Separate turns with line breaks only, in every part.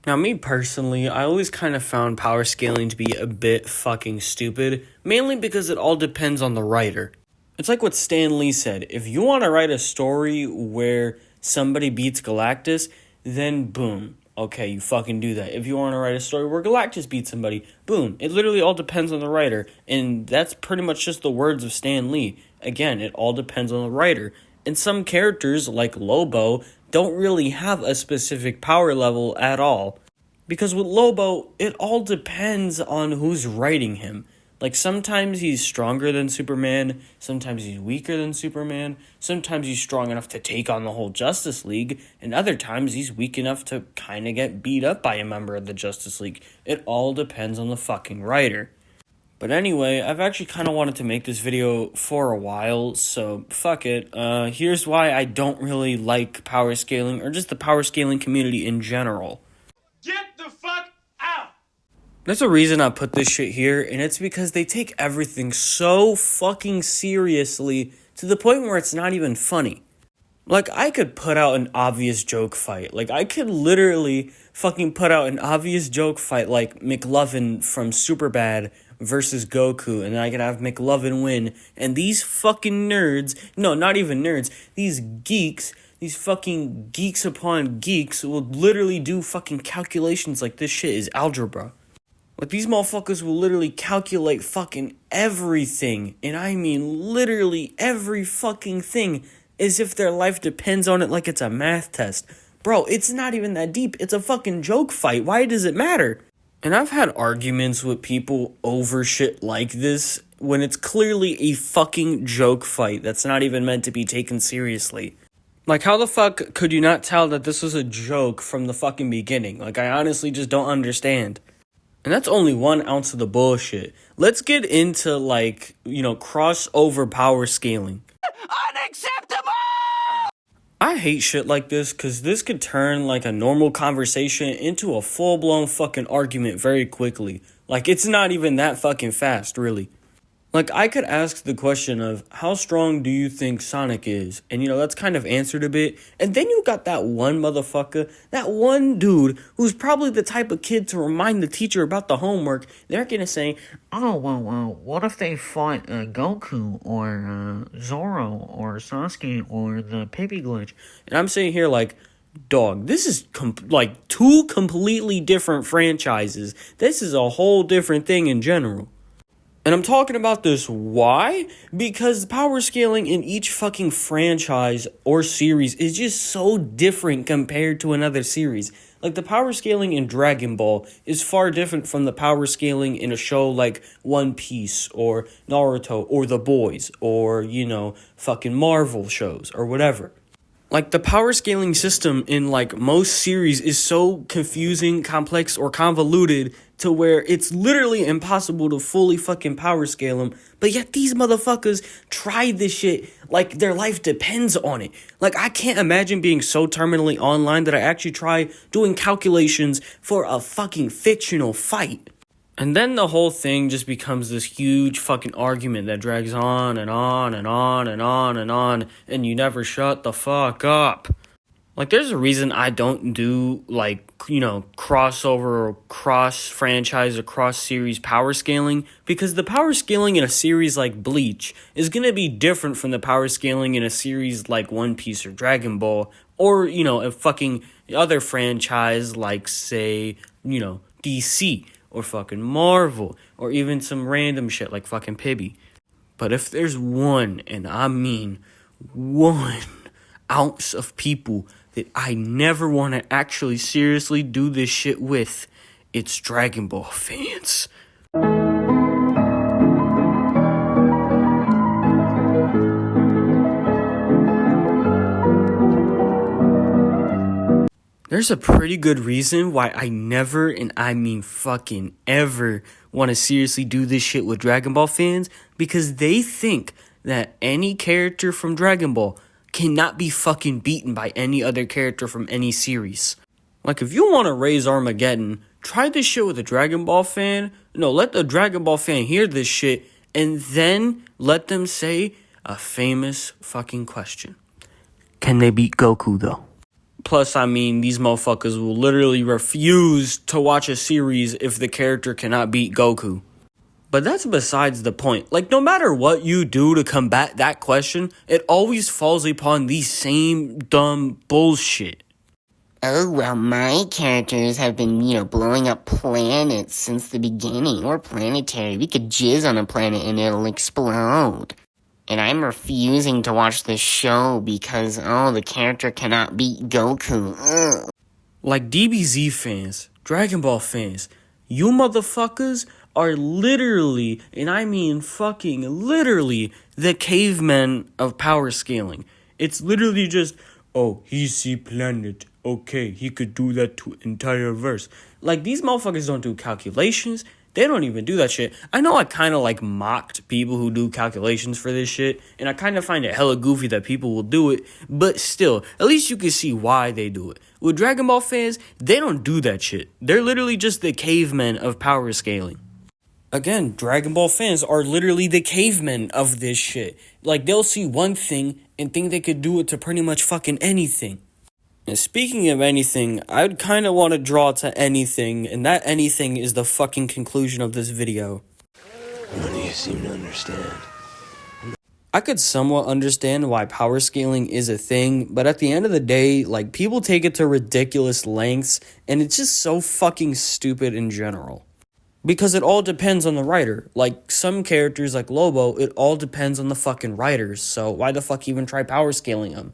Now, me personally, I always kind of found power scaling to be a bit fucking stupid, mainly because it all depends on the writer. It's like what Stan Lee said, if you want to write a story where somebody beats Galactus, then boom, okay, you fucking do that. If you want to write a story where Galactus beats somebody, boom, it literally all depends on the writer, and that's pretty much just the words of Stan Lee. Again, it all depends on the writer. And some characters, like Lobo, don't really have a specific power level at all. Because with Lobo, it all depends on who's writing him. Like, sometimes he's stronger than Superman, sometimes he's weaker than Superman, sometimes he's strong enough to take on the whole Justice League, and other times he's weak enough to kind of get beat up by a member of the Justice League. It all depends on the fucking writer. But anyway, I've actually kind of wanted to make this video for a while, so fuck it. Here's why I don't really like power scaling, or just the power scaling community in general.
Get the fuck out!
There's a reason I put this shit here, and it's because they take everything so fucking seriously to the point where it's not even funny. Like, I could put out an obvious joke fight. Like, I could literally fucking put out an obvious joke fight like McLovin from Superbad versus Goku, and then I could have McLovin win, and these fucking nerds, no, not even nerds, these geeks, these fucking geeks upon geeks will literally do fucking calculations like this shit is algebra. Like, these motherfuckers will literally calculate fucking everything, and I mean literally every fucking thing, as if their life depends on it like it's a math test. Bro, it's not even that deep. It's a fucking joke fight. Why does it matter? And I've had arguments with people over shit like this when it's clearly a fucking joke fight that's not even meant to be taken seriously. Like, how the fuck could you not tell that this was a joke from the fucking beginning? Like, I honestly just don't understand. And that's only 1 ounce of the bullshit. Let's get into, like, crossover power scaling.
Unacceptable!
I hate shit like this because this could turn like a normal conversation into a full-blown fucking argument very quickly. Like, it's not even that fucking fast, really. Like, I could ask the question of, how strong do you think Sonic is? And, that's kind of answered a bit. And then you got that one motherfucker, that one dude, who's probably the type of kid to remind the teacher about the homework. They're gonna say,
oh, well, what if they fought Goku or Zoro or Sasuke or the Pippi glitch?
And I'm sitting here like, dog, this is two completely different franchises. This is a whole different thing in general. And I'm talking about this, why? Because power scaling in each fucking franchise or series is just so different compared to another series. Like, the power scaling in Dragon Ball is far different from the power scaling in a show like One Piece or Naruto or The Boys or, fucking Marvel shows or whatever. Like, the power scaling system in, most series is so confusing, complex, or convoluted to where it's literally impossible to fully fucking power scale them. But yet these motherfuckers try this shit like their life depends on it. Like, I can't imagine being so terminally online that I actually try doing calculations for a fucking fictional fight. And then the whole thing just becomes this huge fucking argument that drags on and on and on and on and on, and you never shut the fuck up. Like, there's a reason I don't do, crossover or cross-franchise or cross-series power scaling, because the power scaling in a series like Bleach is gonna be different from the power scaling in a series like One Piece or Dragon Ball, or, a fucking other franchise like, say, DC. Or fucking Marvel, or even some random shit like fucking Pibby. But if there's one, and I mean 1 ounce of people that I never want to actually seriously do this shit with, it's Dragon Ball fans. There's a pretty good reason why I never, and I mean fucking ever, want to seriously do this shit with Dragon Ball fans, because they think that any character from Dragon Ball cannot be fucking beaten by any other character from any series. Like, if you want to raise Armageddon, try this shit with a Dragon Ball fan. No, let the Dragon Ball fan hear this shit, and then let them say a famous fucking question. Can they beat Goku, though? Plus, I mean, these motherfuckers will literally refuse to watch a series if the character cannot beat Goku. But that's besides the point. Like, no matter what you do to combat that question, it always falls upon the same dumb bullshit.
Oh, well, my characters have been, blowing up planets since the beginning. We're planetary. We could jizz on a planet and it'll explode. And I'm refusing to watch the show because, the character cannot beat Goku. Ugh.
Like, DBZ fans, Dragon Ball fans, you motherfuckers are literally, and I mean fucking literally, the cavemen of power scaling. It's literally just, he see planet. Okay, he could do that to entire verse. Like, these motherfuckers don't do calculations. They don't even do that shit. I know I kind of, mocked people who do calculations for this shit, and I kind of find it hella goofy that people will do it, but still, at least you can see why they do it. With Dragon Ball fans, they don't do that shit. They're literally just the cavemen of power scaling. Again, Dragon Ball fans are literally the cavemen of this shit. Like, they'll see one thing and think they could do it to pretty much fucking anything. And speaking of anything, I'd kind of want to draw to anything, and that anything is the fucking conclusion of this video.
None of you seem to understand.
I could somewhat understand why power scaling is a thing, but at the end of the day, people take it to ridiculous lengths, and it's just so fucking stupid in general. Because it all depends on the writer. Like, some characters like Lobo, it all depends on the fucking writers, so why the fuck even try power scaling them?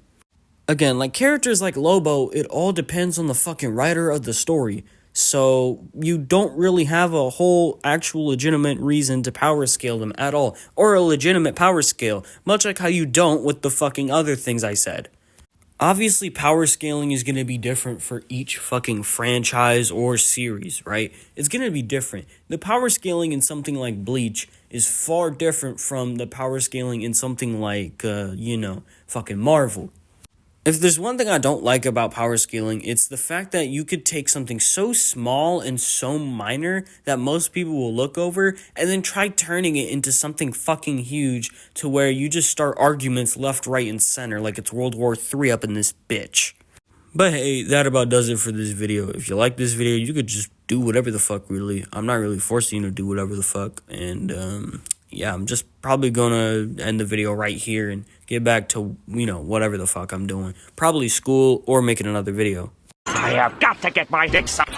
Again, characters like Lobo, it all depends on the fucking writer of the story. So, you don't really have a whole actual legitimate reason to power scale them at all. Or a legitimate power scale. Much like how you don't with the fucking other things I said. Obviously, power scaling is going to be different for each fucking franchise or series, right? It's going to be different. The power scaling in something like Bleach is far different from the power scaling in something like, fucking Marvel. If there's one thing I don't like about power scaling, it's the fact that you could take something so small and so minor that most people will look over and then try turning it into something fucking huge to where you just start arguments left, right, and center like it's World War III up in this bitch. But hey, that about does it for this video. If you like this video, you could just do whatever the fuck, really. I'm not really forcing you to do whatever the fuck. And, I'm just probably gonna end the video right here and get back to, whatever the fuck I'm doing. Probably school or making another video.
I have got to get my dick sucked.